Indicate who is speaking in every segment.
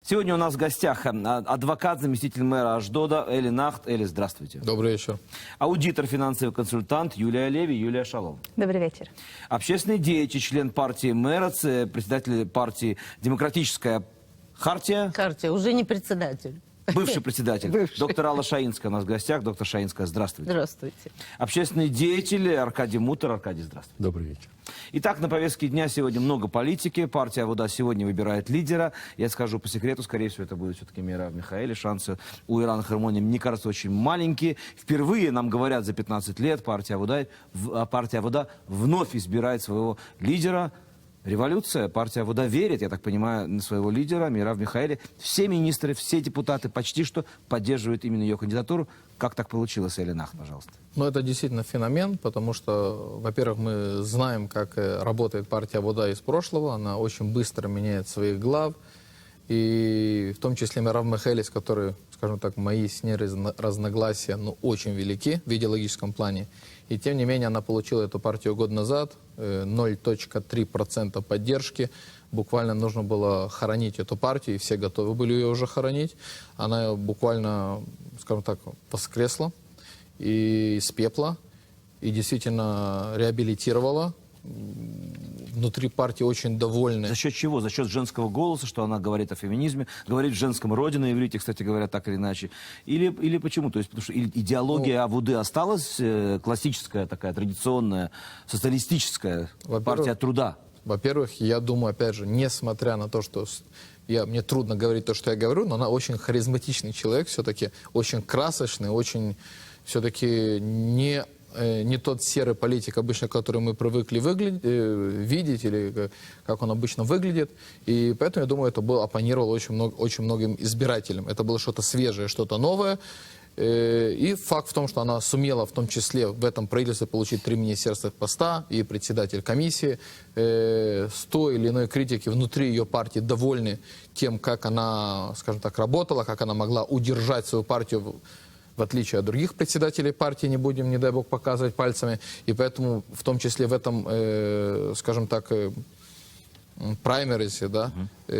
Speaker 1: Сегодня у нас в гостях адвокат, заместитель мэра Ашдода Эли Нахт. Эли, здравствуйте.
Speaker 2: Добрый вечер.
Speaker 1: Аудитор, финансовый консультант Юлия Леви. Юлия, шалом.
Speaker 3: Добрый вечер.
Speaker 1: Общественный деятель, член партии Мерец, председатель партии «Демократическая хартия».
Speaker 3: Хартия, уже не председатель.
Speaker 1: Бывший председатель. Доктор Алла Шаинская у нас в гостях. Доктор Шаинская, здравствуйте.
Speaker 3: Здравствуйте.
Speaker 1: Общественный деятель Аркадий Мутер. Аркадий, здравствуйте.
Speaker 2: Добрый вечер.
Speaker 1: Итак, на повестке дня сегодня много политики. Партия Авода сегодня выбирает лидера. Я скажу по секрету, скорее всего, это будет все-таки Мирав Михаэли. Шансы у Ирана Хармони, мне кажется, очень маленькие. Впервые нам говорят за 15 лет, партия Авода вновь избирает своего лидера. Революция. Партия Авода верит, я так понимаю, на своего лидера Мирав Михаэли. Все министры, все депутаты почти что поддерживают именно ее кандидатуру. Как так получилось, Эли Нахт, пожалуйста?
Speaker 2: Ну, это действительно феномен, потому что, во-первых, мы знаем, как работает партия Авода из прошлого. Она очень быстро меняет своих глав. И в том числе Мирав Михаэли, с которой, скажем так, мои с ней разногласия, очень велики в идеологическом плане. И тем не менее она получила эту партию год назад, 0,3% поддержки. Буквально нужно было хоронить эту партию, и все готовы были ее уже хоронить. Она буквально, скажем так, воскресла и из пепла, и действительно реабилитировала. Внутри партии очень довольны.
Speaker 1: За счет чего? За счет женского голоса, что она говорит о феминизме, говорит в женском роде, на иврите, кстати говоря, так или иначе. Или почему? То есть, потому что идеология Аводы осталась, классическая такая, традиционная, социалистическая, партия труда.
Speaker 2: Во-первых, я думаю, опять же, несмотря на то, что мне трудно говорить то, что я говорю, но она очень харизматичный человек, все-таки очень красочный, очень все-таки не тот серый политик, обычно, который мы привыкли видеть, или как он обычно выглядит. И поэтому, я думаю, это оппонировало очень многим избирателям. Это было что-то свежее, что-то новое. И факт в том, что она сумела в том числе в этом правительстве получить 3 министерственных поста и председатель комиссии. С той или иной критики внутри ее партии довольны тем, как она, скажем так, работала, как она могла удержать свою партию, в отличие от других председателей партии, не будем, не дай бог, показывать пальцами. И поэтому, в том числе в этом, скажем так, праймерисе, да,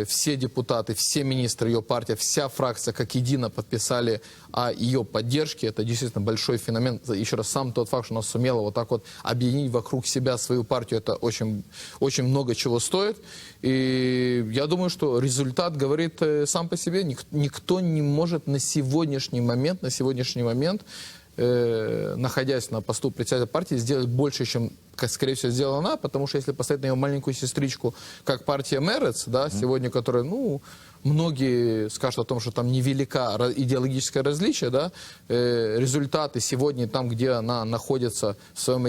Speaker 2: все депутаты, все министры ее партии, вся фракция как едино подписали о ее поддержке. Это действительно большой феномен. Еще раз, сам тот факт, что она сумела вот так вот объединить вокруг себя свою партию, это очень, очень много чего стоит. И я думаю, что результат говорит сам по себе. Никто не может на сегодняшний момент, находясь на посту председателя партии, сделать больше, чем, скорее всего, сделала она, потому что если посмотреть на ее маленькую сестричку, как партия Мерец, да, сегодня, которая, многие скажут о том, что там невелика идеологическое различие, да, результаты сегодня там, где она находится в своем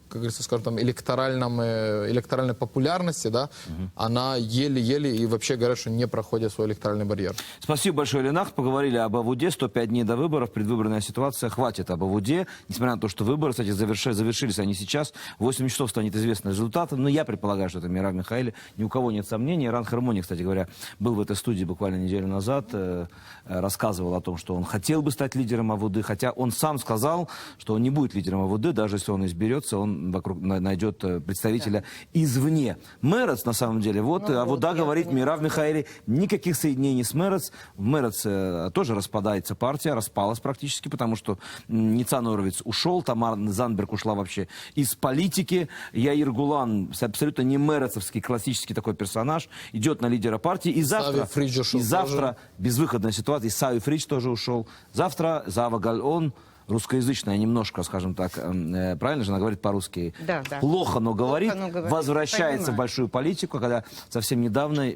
Speaker 2: как говорится, скажем, там, электоральной популярности, да, она еле-еле и вообще говорят, что не проходит свой электоральный барьер.
Speaker 1: Спасибо большое, Эли Нахт. Поговорили об Аводе. 105 дней до выборов, предвыборная ситуация. Хватит об Аводе. Несмотря на то, что выборы, кстати, завершились они сейчас. В 8 часов станет известно результат. Но я предполагаю, что это Мирав Михаэли. Ни у кого нет сомнений. Иран Хармони, кстати говоря, был в этой студии буквально неделю назад. Рассказывал о том, что он хотел бы стать лидером Аводы. Хотя он сам сказал, что он не будет лидером Аводы. Даже если он изберется, он вокруг найдет представителя извне. Мерец, на самом деле, Авода говорит, Мирав Михаэли, никаких соединений с Мерец. В Мерец тоже распадается партия, распалась практически, потому что Ницан Оровец ушел, Тамар Занберг ушла вообще из политики, Яир Гулан, абсолютно не мерецовский, классический такой персонаж, идет на лидера партии, и завтра безвыходная ситуация, Исави Фридж тоже ушел, завтра Зава Гальон, русскоязычная немножко, скажем так, правильно же она говорит по-русски?
Speaker 3: Да.
Speaker 1: Плохо, но говорит, возвращается
Speaker 3: Понимаю.
Speaker 1: в большую политику, когда совсем недавно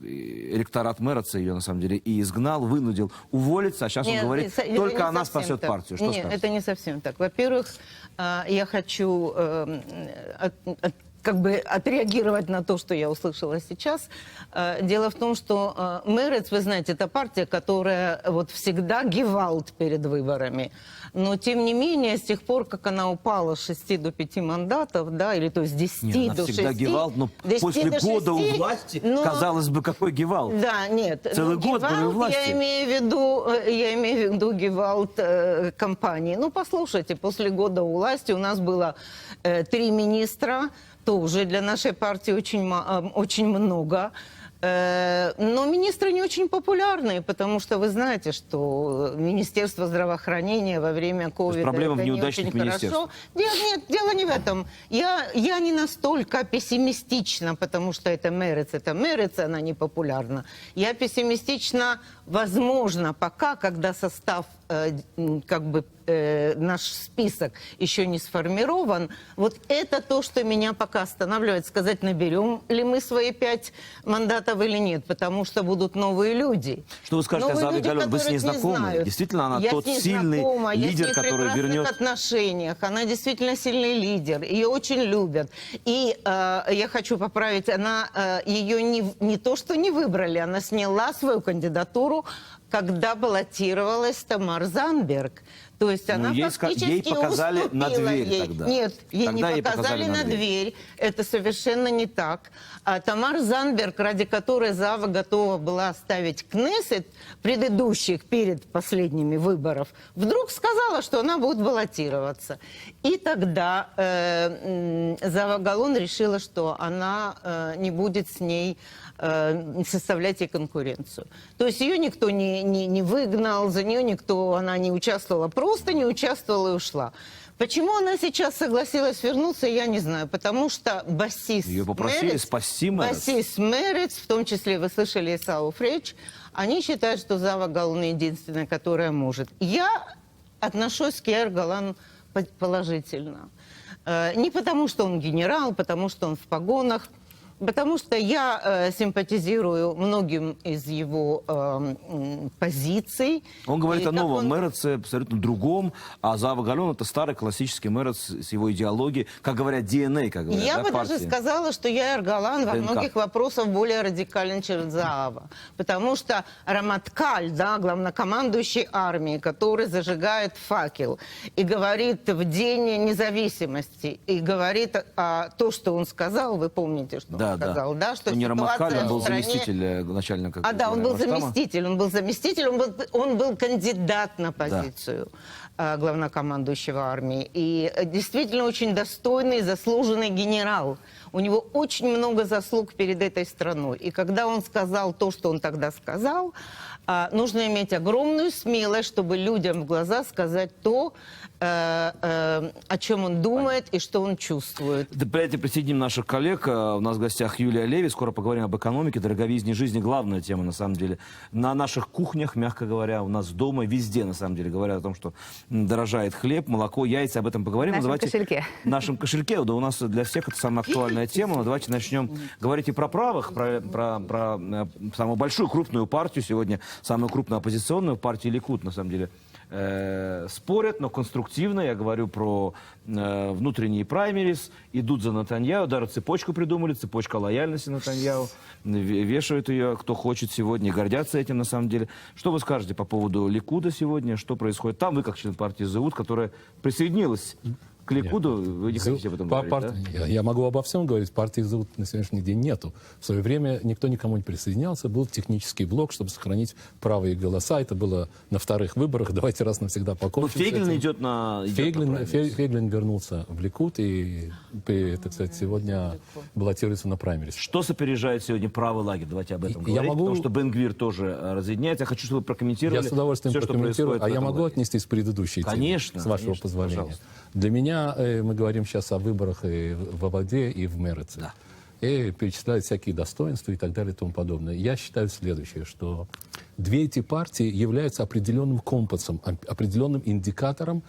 Speaker 1: электорат Мерца ее, на самом деле, и изгнал, вынудил уволиться, а сейчас он говорит, только она спасет партию. Что
Speaker 3: Нет, это не совсем так. Во-первых, я хочу отреагировать на то, что я услышала сейчас. Дело в том, что Мерец, вы знаете, это партия, которая всегда гевалт перед выборами. Но, тем не менее, с тех пор, как она упала с 6 до 5 мандатов, да, или то есть с 10 до 6...
Speaker 1: всегда гевалт, но после года у власти, казалось бы, какой гевалт?
Speaker 3: Да, нет.
Speaker 1: Целый год были у власти.
Speaker 3: Я имею в виду гевалт компании. Послушайте, после года у власти у нас было 3 министра, тоже для нашей партии очень много. Но министры не очень популярные, потому что вы знаете, что Министерство здравоохранения во время ковида
Speaker 1: проблема в
Speaker 3: это не
Speaker 1: неудачных
Speaker 3: очень хорошо.
Speaker 1: министерствах.
Speaker 3: Нет, дело не в этом. Я не настолько пессимистична, потому что это Мерец, она не популярна. Я пессимистична, возможно, пока, когда состав, наш список еще не сформирован. Вот это то, что меня пока останавливает, сказать, наберем ли мы свои 5 мандатов или нет, потому что будут новые люди.
Speaker 1: Что вы скажете о
Speaker 3: Новые
Speaker 1: Заве
Speaker 3: люди,
Speaker 1: Гален? Вы с ней
Speaker 3: которых не
Speaker 1: знакомы?
Speaker 3: знают.
Speaker 1: Действительно, она
Speaker 3: Я
Speaker 1: тот
Speaker 3: с ней
Speaker 1: сильный
Speaker 3: знакома, я с
Speaker 1: лидер,
Speaker 3: ней в
Speaker 1: который
Speaker 3: прекрасных
Speaker 1: вернет...
Speaker 3: отношениях. Она действительно сильный лидер. Ее очень любят. И я хочу поправить, ее не то, что не выбрали, она сняла свою кандидатуру, когда баллотировалась Тамар Зандберг. То есть она
Speaker 1: ей
Speaker 3: фактически
Speaker 1: показали
Speaker 3: уступила
Speaker 1: на дверь
Speaker 3: ей.
Speaker 1: тогда.
Speaker 3: Нет, ей
Speaker 1: Тогда
Speaker 3: не
Speaker 1: ей
Speaker 3: показали на дверь. Это совершенно не так. А Тамар Зандберг, ради которой Зава готова была оставить Кнессет предыдущих перед последними выборов, вдруг сказала, что она будет баллотироваться. И тогда Зава Галун решила, что она не будет с ней составлять ей конкуренцию. То есть ее никто не выгнал, за нее она не участвовала, просто не участвовала и ушла. Почему она сейчас согласилась вернуться, я не знаю. Потому что басист
Speaker 1: Ее попросили спасти Мерец.
Speaker 3: Басист Мерец, в том числе, вы слышали Исау Фрейч, они считают, что Зава Галун единственная, которая может. Я отношусь к Яир Галан положительно. Не потому, что он генерал, потому что он в погонах, потому что я симпатизирую многим из его позиций.
Speaker 1: Он говорит
Speaker 3: И
Speaker 1: о
Speaker 3: как
Speaker 1: новом
Speaker 3: он-
Speaker 1: Мерце, абсолютно другом, а Зава Гален это старый классический Мерец с его идеологией, как говорят, DNA, как говорят,
Speaker 3: Я
Speaker 1: да,
Speaker 3: бы даже
Speaker 1: партии.
Speaker 3: сказала, что Яир Галан во
Speaker 1: ДНК.
Speaker 3: многих вопросах более радикален, чем Заава. Потому что Раматкаль, да, главнокомандующий армии, который зажигает факел и говорит в День независимости, и говорит то, что он сказал, вы помните, что
Speaker 1: Да,
Speaker 3: он сказал, да, что
Speaker 1: Он не Раматкаль,
Speaker 3: ситуация
Speaker 1: он был
Speaker 3: в стране-
Speaker 1: заместитель начальника.
Speaker 3: Он был
Speaker 1: Генштаба.
Speaker 3: заместитель, он был кандидат на позицию главнокомандующего армии. И действительно очень достойный, заслуженный генерал. У него очень много заслуг перед этой страной. И когда он сказал то, что он тогда сказал, нужно иметь огромную смелость, чтобы людям в глаза сказать то, о чем он думает и что он чувствует.
Speaker 1: Давайте присоединим наших коллег. У нас в гостях Юлия Леви. Скоро поговорим об экономике, дороговизне жизни. Главная тема, на самом деле. На наших кухнях, мягко говоря, у нас дома, везде, на самом деле, говорят о том, что дорожает хлеб, молоко, яйца. Об этом поговорим.
Speaker 4: В нашем кошельке.
Speaker 1: В нашем кошельке. Да, у нас для всех это самая актуальная тема. Но давайте начнем говорить и про правых, про самую большую, крупную партию сегодня, самую крупную оппозиционную партию Ликуд, на самом деле. Спорят, но конструктивно. Я говорю про внутренние праймерис. Идут за Нетаньяху. Даже цепочку придумали. Цепочка лояльности Нетаньяху. Вешают ее, кто хочет сегодня. Гордятся этим, на самом деле. Что вы скажете по поводу Ликуда сегодня? Что происходит там? Вы, как член партии Зеут, которая присоединилась к Ликуду, вы не хотите об этом говорить, да?
Speaker 5: Я могу обо всем говорить. Партии зовут на сегодняшний день нету. В свое время никто никому не присоединялся. Был технический блок, чтобы сохранить правые голоса. Это было на вторых выборах. Давайте раз навсегда покончим с
Speaker 1: Фейгелин
Speaker 5: этим.
Speaker 1: идет на...
Speaker 5: Фейгелин вернулся в Ликуд и, так сказать, сегодня баллотируется на праймерис.
Speaker 1: Что сопережает сегодня правый лагерь? Давайте об этом говорить. Потому что Бен-Гвир тоже разъединяется. Я хочу, чтобы вы прокомментировали.
Speaker 5: Я с удовольствием
Speaker 1: все, что
Speaker 5: прокомментирую.
Speaker 1: происходит
Speaker 5: А
Speaker 1: в
Speaker 5: я
Speaker 1: этом
Speaker 5: могу
Speaker 1: лагере.
Speaker 5: отнестись к предыдущей теме,
Speaker 1: Конечно,
Speaker 5: с вашего
Speaker 1: конечно,
Speaker 5: позволения.
Speaker 1: пожалуйста.
Speaker 5: Для меня мы говорим сейчас о выборах и в Аваде, и в Мереце.
Speaker 1: Да.
Speaker 5: И перечисляют всякие достоинства и так далее и тому подобное. Я считаю следующее, что две эти партии являются определенным компасом, определенным индикатором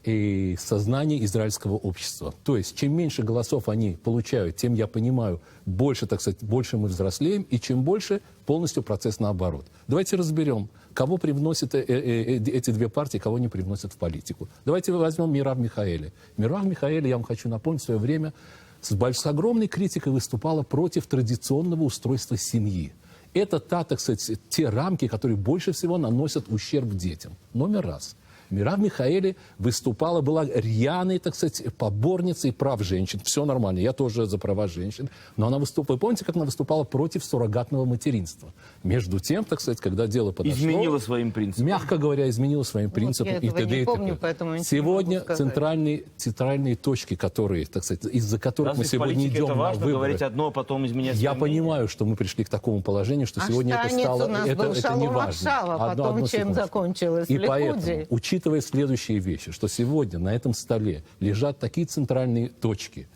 Speaker 5: и сознания израильского общества. То есть, чем меньше голосов они получают, тем, я понимаю, больше, так сказать, больше мы взрослеем, и чем больше, полностью процесс наоборот. Давайте разберем, кого привносят эти две партии, кого не привносят в политику. Давайте возьмем Мирав Михаэли. Мирав Михаэли, я вам хочу напомнить, в свое время с огромной критикой выступала против традиционного устройства семьи. Это так сказать, те рамки, которые больше всего наносят ущерб детям. Номер раз. Мераб Михаэли выступала, была рьяной, так сказать, поборницей прав женщин. Все нормально, я тоже за права женщин. Но она выступала, вы помните, как она выступала против суррогатного материнства? Между тем, так сказать, когда дело подошло...
Speaker 1: Изменила своим принципам.
Speaker 5: Мягко говоря, изменила своим принципам.
Speaker 3: я
Speaker 5: и
Speaker 3: этого
Speaker 5: т.д.
Speaker 3: не
Speaker 5: и т.п.
Speaker 3: помню, поэтому ничего
Speaker 5: Сегодня
Speaker 3: не могу сказать.
Speaker 5: центральные точки, которые, так сказать, из-за которых
Speaker 1: Разве
Speaker 5: мы
Speaker 1: в
Speaker 5: сегодня
Speaker 1: политике
Speaker 5: идем
Speaker 1: это
Speaker 5: на
Speaker 1: важно
Speaker 5: выборы...
Speaker 1: говорить одно, а потом изменять
Speaker 5: Я
Speaker 1: свое мнение?
Speaker 5: понимаю, что мы пришли к такому положению, что
Speaker 3: А
Speaker 5: сегодня это
Speaker 3: штанец
Speaker 5: стало...
Speaker 3: у нас
Speaker 5: это
Speaker 3: был
Speaker 5: не
Speaker 3: Шалом
Speaker 5: важно.
Speaker 3: Акшава, потом чем
Speaker 5: секундочку.
Speaker 3: закончилось в
Speaker 5: И
Speaker 3: Ликуде.
Speaker 5: поэтому, учитывая следующие вещи, что сегодня на этом столе лежат такие центральные точки,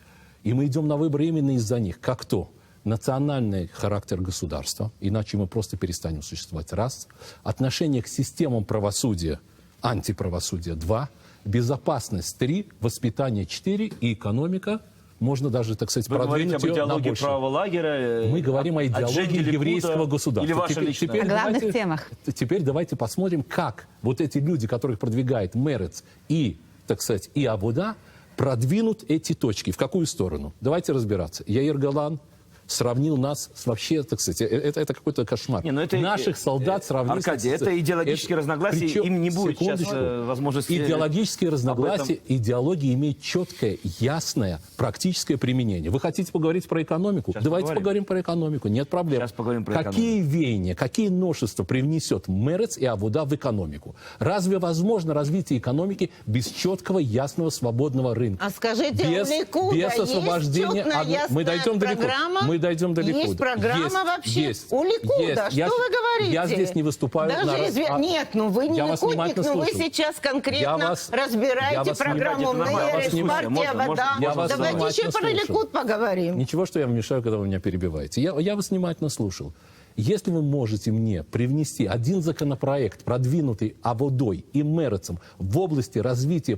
Speaker 5: и мы идем на выборы именно из-за них, как то национальный характер государства, иначе мы просто перестанем существовать, раз, отношение к системам правосудия, антиправосудия, два, безопасность, три, воспитание, четыре, и экономика, можно даже, так сказать,
Speaker 1: Вы говорите
Speaker 5: продвинуть
Speaker 1: об
Speaker 5: ее на
Speaker 1: идеологии
Speaker 5: больше.
Speaker 1: правого лагеря?
Speaker 5: Мы говорим о
Speaker 1: от
Speaker 5: идеологии
Speaker 1: Дженни Ликуда
Speaker 5: еврейского государства.
Speaker 1: Или ваша личная?
Speaker 4: О главных темах.
Speaker 5: Теперь давайте посмотрим, как вот эти люди, которых продвигает Мерец и, так сказать, и Авода, продвинут эти точки. В какую сторону? Давайте разбираться. Яир Галан сравнил нас с вообще, так сказать, это какой-то кошмар.
Speaker 1: Не, ну это,
Speaker 5: Наших солдат сравнили...
Speaker 1: Аркадий, это идеологические разногласия,
Speaker 5: Причем,
Speaker 1: им не будет сейчас
Speaker 5: секундочку,
Speaker 1: возможности...
Speaker 5: идеологические разногласия, идеология имеет четкое, ясное, практическое применение. Вы хотите поговорить про экономику?
Speaker 1: Сейчас
Speaker 5: Давайте
Speaker 1: поговорим.
Speaker 5: поговорим про экономику, нет проблем.
Speaker 1: Сейчас поговорим про
Speaker 5: Какие веяния, какие новшества привнесет Мерец и Авода в экономику? Разве возможно развитие экономики без четкого, ясного, свободного рынка?
Speaker 3: А скажите,
Speaker 5: без,
Speaker 3: у Ликуда
Speaker 5: без освобождения...
Speaker 3: есть четная,
Speaker 5: Мы дойдем далеко.
Speaker 3: программа?
Speaker 5: Мы дойдем до Ликуда.
Speaker 3: Есть программа
Speaker 5: Есть,
Speaker 3: вообще?
Speaker 5: есть,
Speaker 3: У Ликуда?
Speaker 5: есть.
Speaker 3: Что
Speaker 5: Я-
Speaker 3: вы говорите?
Speaker 5: Я здесь не выступаю
Speaker 3: Даже Нет, ну вы не
Speaker 5: Я вас
Speaker 3: ликудник,
Speaker 5: внимательно
Speaker 3: но вы
Speaker 5: слушал.
Speaker 3: сейчас
Speaker 5: Я
Speaker 3: конкретно
Speaker 5: вас- я
Speaker 3: разбираете
Speaker 5: вас
Speaker 3: программу
Speaker 1: внимательно- Я вас
Speaker 3: Мэрис,
Speaker 1: слушаю.
Speaker 3: партия
Speaker 1: Можно,
Speaker 3: Вода.
Speaker 5: я вас
Speaker 3: Давайте еще
Speaker 5: внимательно
Speaker 3: про
Speaker 5: слушал.
Speaker 3: Ликуд поговорим.
Speaker 5: Ничего, что я вам мешаю, когда вы меня перебиваете. Я вас внимательно слушал. Если вы можете мне привнести один законопроект, продвинутый Аводой и Мерецом в области развития,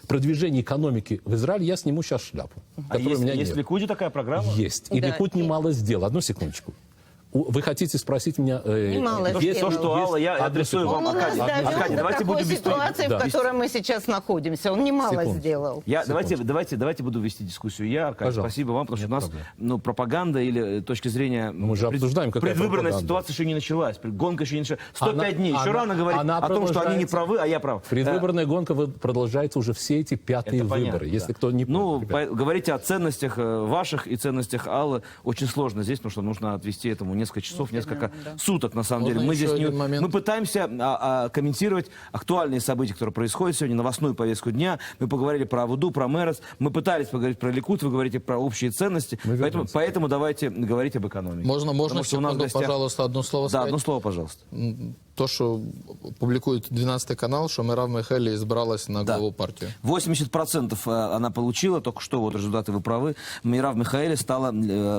Speaker 5: продвижения экономики в Израиле, я сниму сейчас шляпу.
Speaker 1: А
Speaker 5: которой у
Speaker 1: есть,
Speaker 5: меня
Speaker 1: есть
Speaker 5: нет.
Speaker 1: в Ликуде такая программа?
Speaker 5: Есть. И
Speaker 3: Да,
Speaker 5: Ликуд
Speaker 3: и-
Speaker 5: немало сделал. Одну секундочку. Вы хотите спросить меня...
Speaker 3: Немало
Speaker 5: есть-
Speaker 3: сделал.
Speaker 1: То, что Алла, я
Speaker 5: Одну
Speaker 1: адресую
Speaker 5: секунду.
Speaker 1: вам,
Speaker 3: Он у нас
Speaker 1: Аркадий.
Speaker 3: довел
Speaker 1: Аркадий,
Speaker 3: до
Speaker 1: давайте
Speaker 3: такой
Speaker 1: буду без...
Speaker 3: ситуации,
Speaker 5: Да.
Speaker 3: в которой мы сейчас находимся. Он немало
Speaker 5: Секунду.
Speaker 3: сделал.
Speaker 1: Давайте буду вести дискуссию я, Аркадий.
Speaker 5: Пожалуйста.
Speaker 1: Спасибо вам, потому что у нас
Speaker 5: проблем.
Speaker 1: пропаганда или точки зрения...
Speaker 5: Мы же обсуждаем, какая
Speaker 1: предвыборная
Speaker 5: пропаганда.
Speaker 1: ситуация еще не началась. Гонка еще не началась. 105 дней. Еще
Speaker 5: она-
Speaker 1: рано говорить
Speaker 5: она
Speaker 1: о том, что они не
Speaker 5: продолжается.
Speaker 1: правы, а я прав.
Speaker 5: Предвыборная гонка продолжается уже все эти пятые
Speaker 1: Это понятно,
Speaker 5: выборы. Если
Speaker 1: да.
Speaker 5: кто не
Speaker 1: Ну,
Speaker 5: помнит, ребят.
Speaker 1: говорить о ценностях ваших и ценностях Аллы очень сложно здесь, потому что нужно отвести этому несколько часов, несколько суток, на самом
Speaker 2: Можно
Speaker 1: деле. Мы
Speaker 2: еще
Speaker 1: здесь
Speaker 2: один момент?
Speaker 1: мы пытаемся комментировать актуальные события, которые происходят сегодня, новостную повестку дня. Мы поговорили про Аводу, про Мерец. Мы пытались поговорить про Ликуд, вы говорите про общие ценности.
Speaker 5: Мы
Speaker 1: Поэтому,
Speaker 5: вернемся.
Speaker 1: поэтому давайте говорить об экономике.
Speaker 2: Можно
Speaker 1: Потому что у нас в
Speaker 2: секунду,
Speaker 1: гостях-
Speaker 2: пожалуйста, одно слово
Speaker 1: Да,
Speaker 2: сказать?
Speaker 1: одно слово, пожалуйста.
Speaker 2: То, что публикует 12-й канал, что Мераб Михаэли избралась на главу партии.
Speaker 1: 80% она получила, только что, вот результаты, вы правы. Мераб Михаэли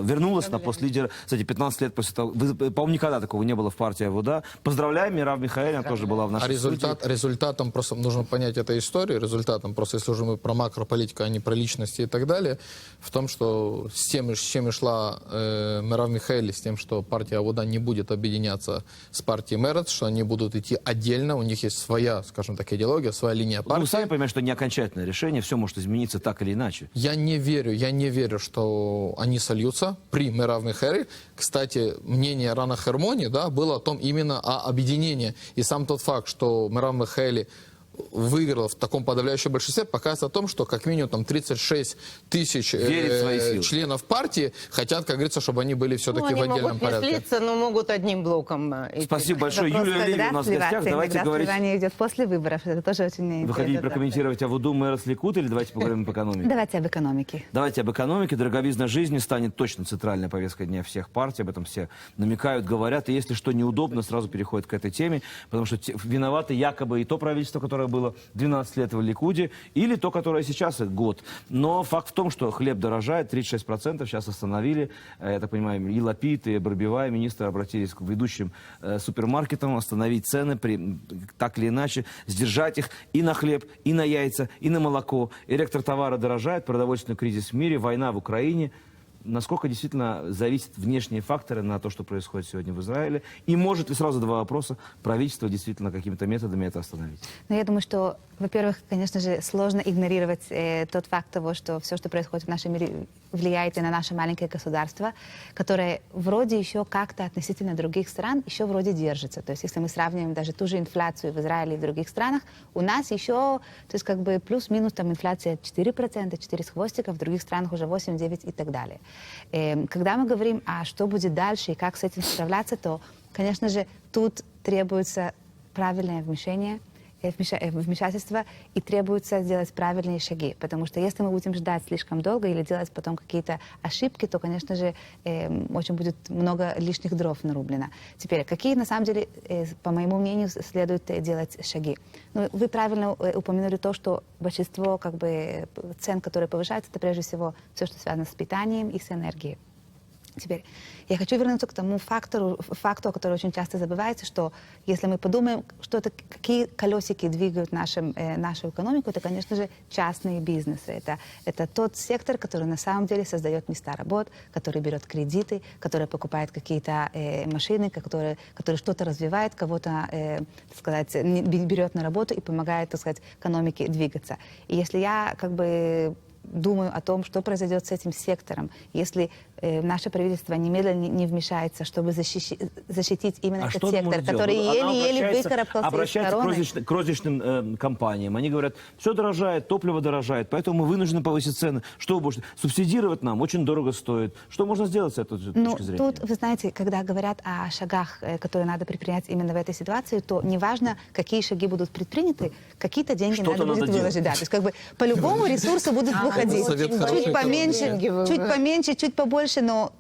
Speaker 1: вернулась на пост лидера, кстати, 15 лет после того. По-моему, никогда такого не было в партии Авода. Поздравляем, Мераб Михаэли, она тоже была в нашей
Speaker 2: Результатом, просто нужно понять эту историю, результатом, просто если уже мы про макрополитику, а не про личности и так далее, в том, что с чем и шла Мераб Михаэли, с тем, что партия Авода не будет объединяться с партией Мерец, что они будут идти отдельно, у них есть своя, скажем так, идеология, своя линия
Speaker 1: Ну,
Speaker 2: партии.
Speaker 1: вы сами понимаете, что не окончательное решение, все может измениться так или иначе.
Speaker 2: Я не верю, что они сольются при Мераб Михаэли. Кстати, мнение Рана Хермони, да, было о том именно о объединении. И сам тот факт, что Мераб Михаэли выиграла в таком подавляющем большинстве, показывает о том, что как минимум там 36 тысяч
Speaker 1: Верит в свои силы.
Speaker 2: членов партии хотят, как говорится, чтобы они были все-таки
Speaker 3: Ну,
Speaker 2: в
Speaker 3: они
Speaker 2: отдельном
Speaker 3: могут не
Speaker 2: порядке.
Speaker 3: слиться, но могут одним блоком идти.
Speaker 1: Спасибо большое.
Speaker 4: Вопрос,
Speaker 1: Юлия Леви
Speaker 4: когда
Speaker 1: у нас в гостях.
Speaker 4: сливаться,
Speaker 1: Давайте
Speaker 4: иногда
Speaker 1: говорить.
Speaker 4: сливание идет после выборов. Это тоже очень
Speaker 1: Вы
Speaker 4: интересно.
Speaker 1: хотите прокомментировать Аводу, Мерец, Ликуд, или давайте поговорим об экономике?
Speaker 4: Давайте об экономике.
Speaker 1: Давайте об экономике. Дороговизна жизни станет точно центральной повесткой дня всех партий. Об этом все намекают, говорят. И если что неудобно, сразу переходят к этой теме. Потому что виноваты якобы и то правительство, которое было 12 лет в Ликуде, или то, которое сейчас год. Но факт в том, что хлеб дорожает, 36% сейчас остановили. Я так понимаю, и Лапид, и Барбивай, министры обратились к ведущим супермаркетам остановить цены, так или иначе, сдержать их и на хлеб, и на яйца, и на молоко. Электротовары дорожают, продовольственный кризис в мире, война в Украине. насколько действительно зависят внешние факторы на то, что происходит сегодня в Израиле? И может ли, сразу два вопроса, правительство действительно какими-то методами это остановить?
Speaker 4: Но я думаю, что, во-первых, конечно же, сложно игнорировать тот факт того, что все, что происходит в нашем мире, влияет и на наше маленькое государство, которое вроде еще как-то относительно других стран еще вроде держится. То есть если мы сравниваем даже ту же инфляцию в Израиле и в других странах, у нас еще, то есть как бы плюс-минус там инфляция 4%, 4 с хвостиком, в других странах уже 8-9 и так далее. Когда мы говорим, а что будет дальше и как с этим справляться, то, конечно же, тут требуется правильное вмешательство и требуется сделать правильные шаги. Потому что если мы будем ждать слишком долго или делать потом какие-то ошибки, то, конечно же, очень будет много лишних дров нарублено. Теперь, какие, на самом деле, по моему мнению, следует делать шаги? Ну, вы правильно упомянули то, что большинство как бы, цен, которые повышаются, это прежде всего все, что связано с питанием и с энергией. Теперь, я хочу вернуться к тому факту, который очень часто забывается, что если мы подумаем, какие колесики двигают нашу экономику, это, конечно же, частные бизнесы. Это тот сектор, который на самом деле создает места работ, который берет кредиты, который покупает какие-то машины, который что-то развивает, кого-то, так сказать, берет на работу и помогает, так сказать, экономике двигаться. И если я как бы думаю о том, что произойдет с этим сектором, если наше правительство немедленно не вмешается, чтобы защитить именно этот сектор, который еле-еле выкарабкался из
Speaker 1: обращается
Speaker 4: короны.
Speaker 1: к розничным компаниям. Они говорят, все дорожает, топливо дорожает, поэтому мы вынуждены повысить цены. Что вы будете? Субсидировать нам очень дорого стоит. Что можно сделать с этой точки зрения?
Speaker 4: Тут, вы знаете, когда говорят о шагах, которые надо предпринять именно в этой ситуации, то неважно, какие шаги будут предприняты, какие-то деньги надо будет выложить. Да, то есть как бы по-любому ресурсы будут выходить. Чуть поменьше, чуть побольше, но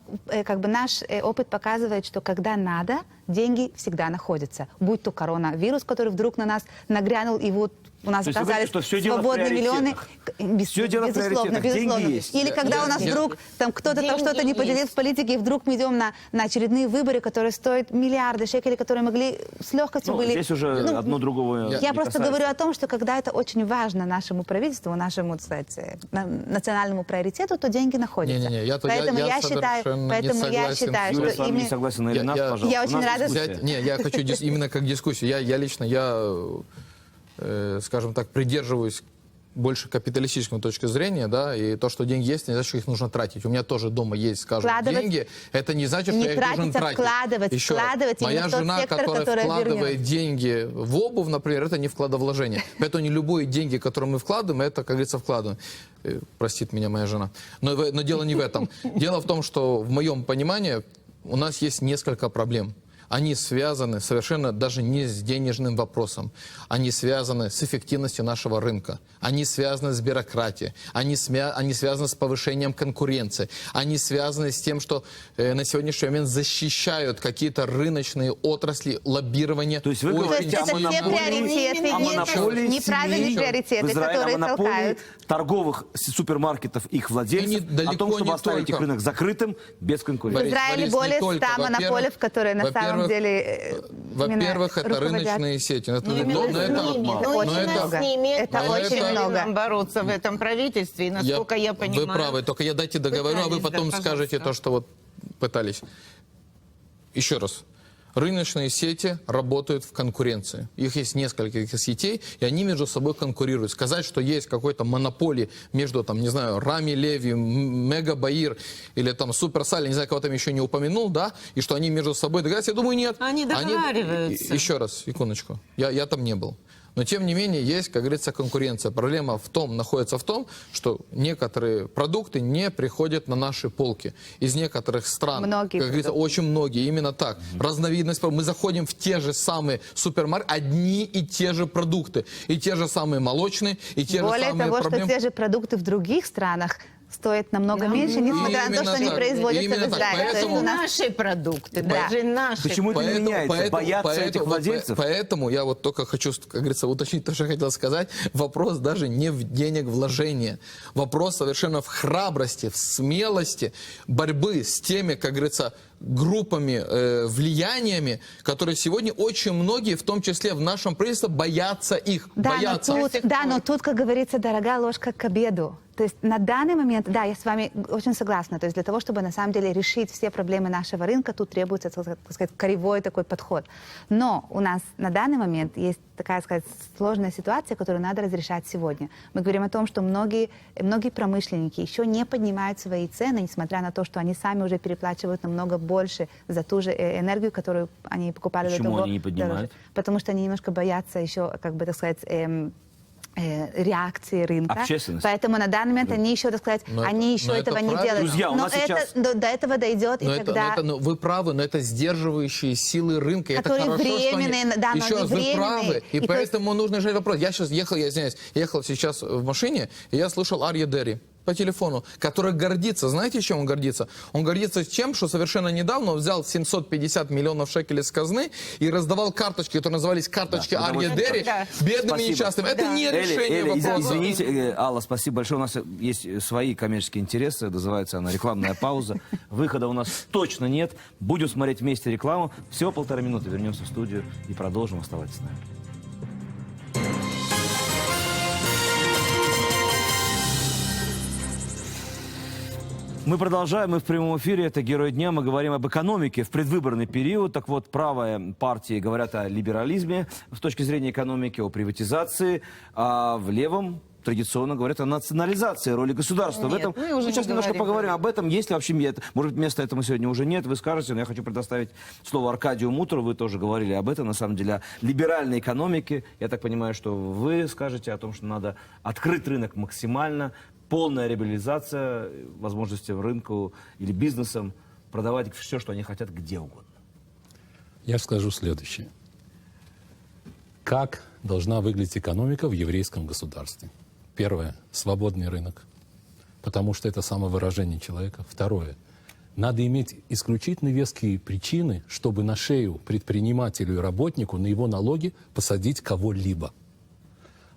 Speaker 4: как бы наш опыт показывает, что когда надо, деньги всегда находятся. Будь то коронавирус, который вдруг на нас нагрянул, и вот у нас оказались свободные миллионы.
Speaker 1: Все дело в приоритетах. Деньги есть.
Speaker 4: Или когда у нас вдруг там кто-то там что-то не поделил в политике, и вдруг мы идем на очередные выборы, которые стоят миллиарды шекелей, которые могли с легкостью были...
Speaker 1: Здесь уже одно другого
Speaker 4: Я просто говорю о том, что когда это очень важно нашему правительству, нашему, так сказать, национальному приоритету, то деньги находятся. Поэтому я считаю,
Speaker 1: Юля, с
Speaker 4: что
Speaker 1: вами не
Speaker 4: именно...
Speaker 1: согласен на Ренат, пожалуйста.
Speaker 4: Я очень рада...
Speaker 2: Я хочу именно как дискуссию. Я лично, скажем так, придерживаюсь больше капиталистической точки зрения, да, и то, что деньги есть, не значит, что их нужно тратить. У меня тоже дома есть, скажем, деньги. Это не значит, что я их должен тратить. Еще раз, моя жена, которая вкладывает деньги в обувь, например, это не вкладовложение. Поэтому не любые деньги, которые мы вкладываем, это, как говорится, вкладываем. Простит меня моя жена. Но дело не в этом. Дело в том, что в моем понимании у нас есть несколько проблем. Они связаны совершенно даже не с денежным вопросом. Они связаны с эффективностью нашего рынка. Они связаны с бюрократией. Они связаны с повышением конкуренции. Они связаны с тем, что на сегодняшний момент защищают какие-то рыночные отрасли лоббирования.
Speaker 1: То есть вы говорите
Speaker 4: о монополии, неправильные приоритеты, которые толкают.
Speaker 1: Торговых супермаркетов, их владельцев, о том, чтобы оставить их рынок закрытым, без конкуренции.
Speaker 4: В Израиле более 100 монополий, которые на самом деле...
Speaker 2: Во-первых, это рыночные сети. Это очень
Speaker 3: много. Бороться в этом правительстве, и насколько я понимаю...
Speaker 2: Вы правы, только я дайте договорю, а вы потом скажете то, что вот пытались. Еще раз. Рыночные сети работают в конкуренции. Их есть несколько сетей, и они между собой конкурируют. Сказать, что есть какой-то монополий между, там, не знаю, Рами Леви, Мега Баир или там Суперсаль, не знаю, кого там еще не упомянул, да, и что они между собой договариваются, я думаю, нет.
Speaker 3: Они договариваются.
Speaker 2: Еще раз, секундочку, я там не был. Но, тем не менее, есть, как говорится, конкуренция. Проблема находится в том, что некоторые продукты не приходят на наши полки. Из некоторых стран,
Speaker 4: многие
Speaker 2: как говорится, очень многие, именно так. Разновидность. Мы заходим в те же самые супермаркеты, одни и те же продукты. И те же самые молочные, и те же самые проблемы.
Speaker 4: Более того, что те же продукты в других странах стоят намного меньше, несмотря на то, что они производятся в Израиле.
Speaker 3: Поэтому наши продукты, даже наши.
Speaker 1: Почему это не меняется? Боятся этих владельцев?
Speaker 2: Поэтому я вот только хочу, как говорится, уточнить то, что я хотел сказать. Вопрос даже не в денег вложения. Вопрос совершенно в храбрости, в смелости борьбы с теми, как говорится, группами, влияниями, которые сегодня очень многие, в том числе в нашем правительстве, боятся их.
Speaker 4: Но тут, как говорится, дорогая ложка к обеду. То есть на данный момент, да, я с вами очень согласна. То есть для того, чтобы на самом деле решить все проблемы нашего рынка, тут требуется, так сказать, кривой такой подход. Но у нас на данный момент есть такая, сказать, сложная ситуация, которую надо разрешать сегодня. Мы говорим о том, что многие промышленники еще не поднимают свои цены, несмотря на то, что они сами уже переплачивают намного больше за ту же энергию, которую они покупали
Speaker 1: Почему
Speaker 4: до того.
Speaker 1: они не поднимают?
Speaker 4: Дороже. Потому что они немножко боятся еще, как бы, так сказать, реакции рынка.
Speaker 1: Общественность.
Speaker 4: Поэтому на данный момент они еще, так сказать,
Speaker 2: Но
Speaker 4: они
Speaker 2: это-
Speaker 4: еще
Speaker 2: но
Speaker 4: этого
Speaker 2: это
Speaker 4: не
Speaker 2: правильно.
Speaker 4: делают.
Speaker 1: Друзья, у
Speaker 4: но
Speaker 1: нас
Speaker 4: это,
Speaker 1: сейчас-
Speaker 4: до этого дойдет,
Speaker 2: Но
Speaker 4: и тогда...
Speaker 2: вы правы, но это сдерживающие силы рынка. И
Speaker 4: Которые
Speaker 2: это хорошо,
Speaker 4: временные,
Speaker 2: что они...
Speaker 4: да, но
Speaker 2: Еще
Speaker 4: они
Speaker 2: раз, вы
Speaker 4: временные.
Speaker 2: правы. И
Speaker 4: И то
Speaker 2: поэтому нужно решать вопрос. Я сейчас ехал, я извиняюсь, ехал сейчас в машине, и я слушал Арье Дерри по телефону, который гордится. Знаете, чем он гордится? Он гордится тем, что совершенно недавно он взял 750 миллионов шекелей с казны и раздавал карточки, которые назывались карточки
Speaker 1: Да,
Speaker 2: Арье
Speaker 1: это
Speaker 2: Дерри,
Speaker 3: да.
Speaker 2: бедным и
Speaker 1: Спасибо.
Speaker 2: несчастным. Это
Speaker 3: Да.
Speaker 2: не решение вопроса.
Speaker 1: Извините, Алла, спасибо большое. У нас есть свои коммерческие интересы. Называется она рекламная пауза. Выхода у нас точно нет. Будем смотреть вместе рекламу. Всего 1,5 минуты. Вернемся в студию и продолжим. Оставайтесь с нами. Мы продолжаем, мы в прямом эфире, это «Герой дня», мы говорим об экономике в предвыборный период. Так вот, правые партии говорят о либерализме с точки зрения экономики, о приватизации, а в левом традиционно говорят о национализации роли государства. В
Speaker 3: Нет,
Speaker 1: этом
Speaker 3: мы уже
Speaker 1: сейчас
Speaker 3: не
Speaker 1: немножко
Speaker 3: говорим
Speaker 1: поговорим
Speaker 3: про
Speaker 1: об этом. Есть ли вообще, может быть, места этому сегодня уже нет, вы скажете, но я хочу предоставить слово Аркадию Мутору, вы тоже говорили об этом, на самом деле, о либеральной экономике. Я так понимаю, что вы скажете о том, что надо открыть рынок максимально, полная либерализация возможности рынку или бизнесам продавать все, что они хотят, где угодно.
Speaker 5: Я скажу следующее. Как должна выглядеть экономика в еврейском государстве? Первое – свободный рынок, потому что это самовыражение человека. Второе – надо иметь исключительно веские причины, чтобы на шею предпринимателю и работнику, на его налоги посадить кого-либо.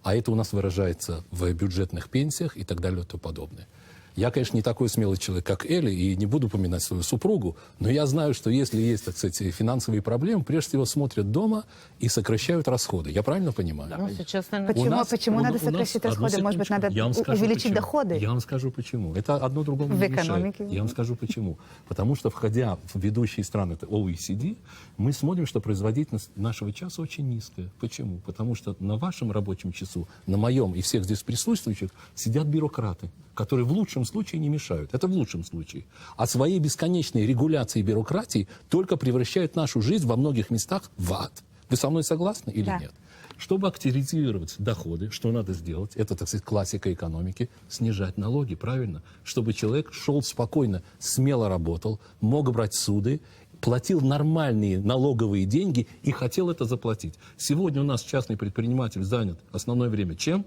Speaker 5: А это у нас выражается в бюджетных пенсиях и так далее и тому подобное. Я, конечно, не такой смелый человек, как Эли, и не буду упоминать свою супругу, но я знаю, что если есть, так сказать, финансовые проблемы, прежде всего смотрят дома и сокращают расходы. Я правильно понимаю?
Speaker 3: Ну, сейчас, наверное,
Speaker 4: Почему надо сокращать расходы? Может быть, надо увеличить
Speaker 5: почему.
Speaker 4: доходы?
Speaker 5: Я вам скажу почему. Это одно другому
Speaker 4: В
Speaker 5: не мешает.
Speaker 4: экономике?
Speaker 5: Я вам скажу почему. Потому что, входя в ведущие страны это OECD, мы смотрим, что производительность нашего часа очень низкая. Почему? Потому что на вашем рабочем часу, на моем и всех здесь присутствующих сидят бюрократы, которые в лучшем случае не мешают. Это в лучшем случае. А своей бесконечной регуляцией бюрократии только превращают нашу жизнь во многих местах в ад. Вы со мной согласны или
Speaker 4: Да.
Speaker 5: нет? Чтобы активизировать доходы, что надо сделать? Это, так сказать, классика экономики. Снижать налоги, правильно? Чтобы человек шел спокойно, смело работал, мог брать суды, платил нормальные налоговые деньги и хотел это заплатить. Сегодня у нас частный предприниматель занят основное время чем?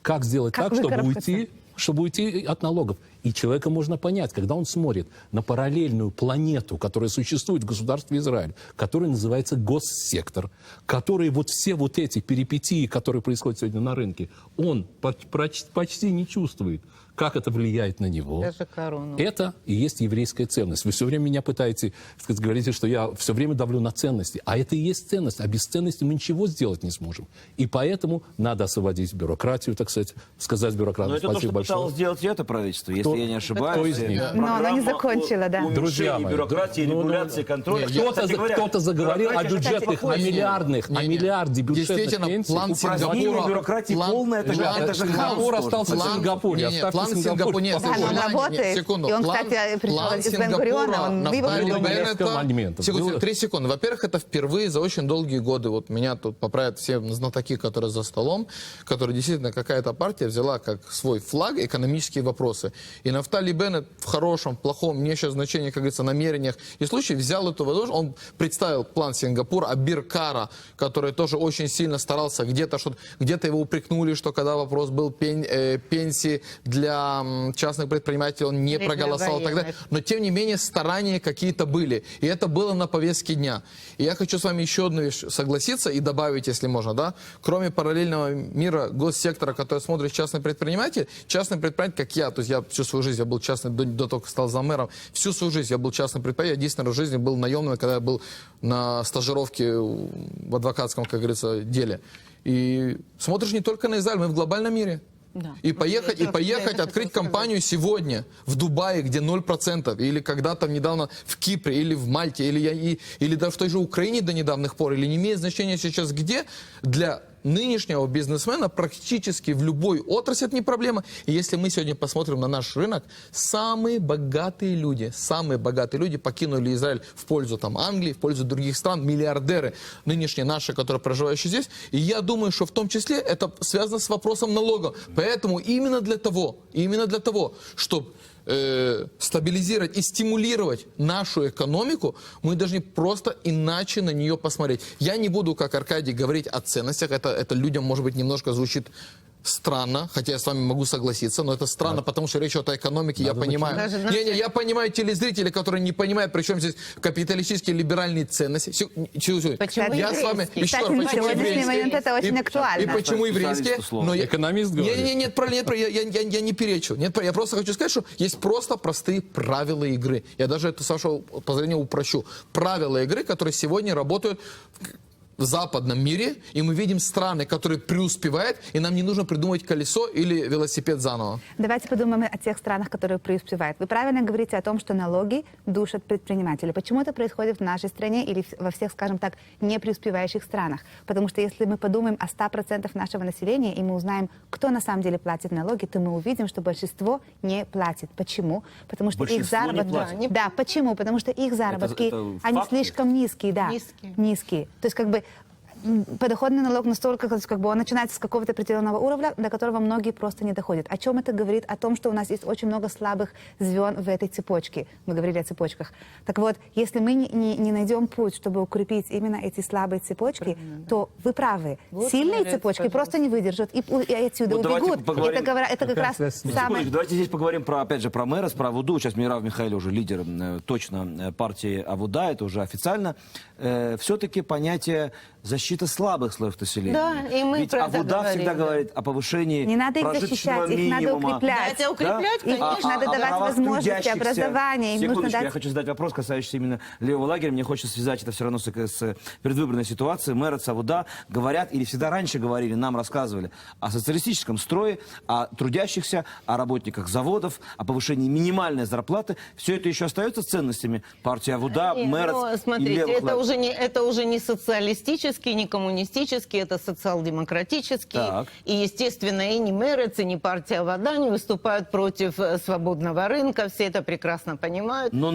Speaker 5: Как сделать
Speaker 4: Как
Speaker 5: так,
Speaker 4: выкарабкаться?
Speaker 5: чтобы уйти от налогов. И человека можно понять, когда он смотрит на параллельную планету, которая существует в государстве Израиль, которая называется госсектор, который вот все вот эти перипетии, которые происходят сегодня на рынке, он почти не чувствует, как это влияет на него.
Speaker 3: даже корону.
Speaker 5: Это и есть еврейская ценность. Вы все время меня пытаетесь, так сказать, говорите, что я все время давлю на ценности. А это и есть ценность. А без ценности мы ничего сделать не сможем. И поэтому надо освободить бюрократию, так сказать, сказать бюрократам
Speaker 1: Но это то,
Speaker 5: спасибо
Speaker 1: что
Speaker 5: большое.
Speaker 1: пыталось сделать и это правительство, если я не ошибаюсь.
Speaker 5: кто из них?
Speaker 1: Программа
Speaker 4: Но она не закончила, да.
Speaker 5: Друзья мои,
Speaker 1: бюрократии, регуляции, контроля.
Speaker 5: Кто-то заговорил о бюджетных, о миллиардных, о миллиарде бюджетных
Speaker 2: Действительно,
Speaker 5: пенсий.
Speaker 2: план
Speaker 1: Упразднение
Speaker 2: Сингапура...
Speaker 1: бюрократии полное, это же
Speaker 5: Сингапур
Speaker 1: хаос.
Speaker 5: остался в
Speaker 2: План-
Speaker 5: Сингапуре.
Speaker 2: Не,
Speaker 5: Оставьте
Speaker 2: план
Speaker 5: Сингапур.
Speaker 2: Сингапура...
Speaker 4: Да, но он работает.
Speaker 2: секунду.
Speaker 4: И он, кстати, пришел
Speaker 2: план
Speaker 4: из Бен-Гуриона, он
Speaker 2: Нафтали
Speaker 4: вывел
Speaker 2: Беннета-
Speaker 5: моментов.
Speaker 2: Секунду,
Speaker 5: Было-
Speaker 2: 3 секунды. Во-первых, это впервые за очень долгие годы. Вот меня тут поправят все знатоки, которые за столом, которые действительно какая-то партия взяла как свой флаг экономические вопросы. И Нафтали Беннет в хорошем, в плохом, не сейчас значения, как говорится, намерениях и случае взял эту возможность. Он представил план Сингапура, Абир Кара, который тоже очень сильно старался где-то его упрекнули, что когда вопрос был пенсии для частных предпринимателей, он не
Speaker 3: Для
Speaker 2: проголосовал и так далее.
Speaker 3: военных.
Speaker 2: Но, тем не менее, старания какие-то были. И это было на повестке дня. И я хочу с вами еще одну вещь согласиться и добавить, если можно, да. Кроме параллельного мира госсектора, который смотрит частный предприниматель, как я, то есть я всю свою жизнь, я был частный, до того, как стал заммэром, всю свою жизнь я был частным предпринимателем, я единственный раз в жизни был наемным, когда я был на стажировке в адвокатском, как говорится, деле. И смотришь не только на Израиль, мы в глобальном мире.
Speaker 3: Да.
Speaker 2: И поехать,
Speaker 3: Я хотела
Speaker 2: открыть
Speaker 3: сказать.
Speaker 2: компанию сегодня в Дубае, где 0%, или когда-то недавно в Кипре, или в Мальте, или даже в той же Украине до недавних пор, или не имеет значения сейчас где, для нынешнего бизнесмена практически в любой отрасли это не проблема. И если мы сегодня посмотрим на наш рынок, самые богатые люди покинули Израиль в пользу там, Англии, в пользу других стран, миллиардеры, нынешние наши, которые проживающие здесь. И я думаю, что в том числе это связано с вопросом налогов. Поэтому именно для того, чтобы стабилизировать и стимулировать нашу экономику, мы должны просто иначе на нее посмотреть. Я не буду, как Аркадий, говорить о ценностях. Это людям, может быть, немножко звучит странно, хотя я с вами могу согласиться, но это странно, потому что речь идет о экономике, я понимаю. Я понимаю телезрителей, которые не понимают, при чем здесь капиталистические либеральные ценности.
Speaker 3: Почему
Speaker 2: Я с вами
Speaker 3: еврейские?
Speaker 2: еще раз,
Speaker 4: Кстати, на
Speaker 2: почему
Speaker 4: сегодняшний момент это очень актуально.
Speaker 2: И почему еврейские? Но я-
Speaker 5: Экономист говорит.
Speaker 2: Нет, правильно, я не перечу. Нет, я просто хочу сказать, что есть просто простые правила игры. Я даже это, с вашего позволения, упрощу. Правила игры, которые сегодня работают в западном мире, и мы видим страны, которые преуспевают, и нам не нужно придумывать колесо или велосипед заново.
Speaker 4: Давайте подумаем о тех странах, которые преуспевают. Вы правильно говорите о том, что налоги душат предпринимателей. Почему это происходит в нашей стране или во всех, скажем так, не преуспевающих странах? Потому что если мы подумаем о 100% нашего населения, и мы узнаем, кто на самом деле платит налоги, то мы увидим, что большинство не платит. Почему? Потому что их
Speaker 1: Большинство не
Speaker 4: заработки...
Speaker 1: платит.
Speaker 4: Да, почему? Потому что их заработки,
Speaker 1: это
Speaker 4: они
Speaker 1: факт?
Speaker 4: слишком низкие, да.
Speaker 3: Низкие.
Speaker 4: То есть как бы подоходный налог настолько, как бы он начинается с какого-то определенного уровня, до которого многие просто не доходят. О чем это говорит? О том, что у нас есть очень много слабых звен в этой цепочке. Мы говорили о цепочках. Так вот, если мы не найдем путь, чтобы укрепить именно эти слабые цепочки, то вы правы.
Speaker 3: Вот,
Speaker 4: Сильные
Speaker 3: Мария,
Speaker 4: цепочки
Speaker 3: пожалуйста.
Speaker 4: просто не выдержат и отсюда
Speaker 1: Вот давайте
Speaker 4: убегут.
Speaker 1: поговорим.
Speaker 4: Это как раз
Speaker 5: связь с ним?
Speaker 4: самое...
Speaker 1: Секундочку, давайте здесь поговорим про, опять же, про мэра, про Авуду. Сейчас Мирав Михаил уже лидер точно партии Авуда, это уже официально. Все-таки понятие защита слабых слоев населения.
Speaker 3: Да, и мы
Speaker 1: Ведь
Speaker 3: про это
Speaker 1: Авуда
Speaker 3: говорим,
Speaker 1: всегда
Speaker 3: да.
Speaker 1: говорит о повышении
Speaker 4: Не надо их
Speaker 1: прожиточного
Speaker 4: защищать, их надо
Speaker 1: минимума.
Speaker 4: укреплять.
Speaker 3: Да, укреплять,
Speaker 4: Их
Speaker 3: конечно.
Speaker 4: надо давать
Speaker 1: правах
Speaker 4: возможности,
Speaker 1: трудящихся.
Speaker 4: образования. Им нужно
Speaker 1: Секундочку,
Speaker 4: дать...
Speaker 1: я хочу задать вопрос, касающийся именно левого лагеря. Мне хочется связать это все равно с предвыборной ситуацией. Мэр Авуда говорят, или всегда раньше говорили, нам рассказывали о социалистическом строе, о трудящихся, о работниках заводов, о повышении минимальной зарплаты. Все это еще остается ценностями партии Авуда, мэра и
Speaker 3: Смотрите,
Speaker 1: левых
Speaker 3: это
Speaker 1: лагерей.
Speaker 3: уже не социалистический, не коммунистический, это социал-демократический.
Speaker 1: Так.
Speaker 3: И, естественно, и не Мерец, и не партия Авода не выступают против свободного рынка. Все это прекрасно понимают.
Speaker 1: Но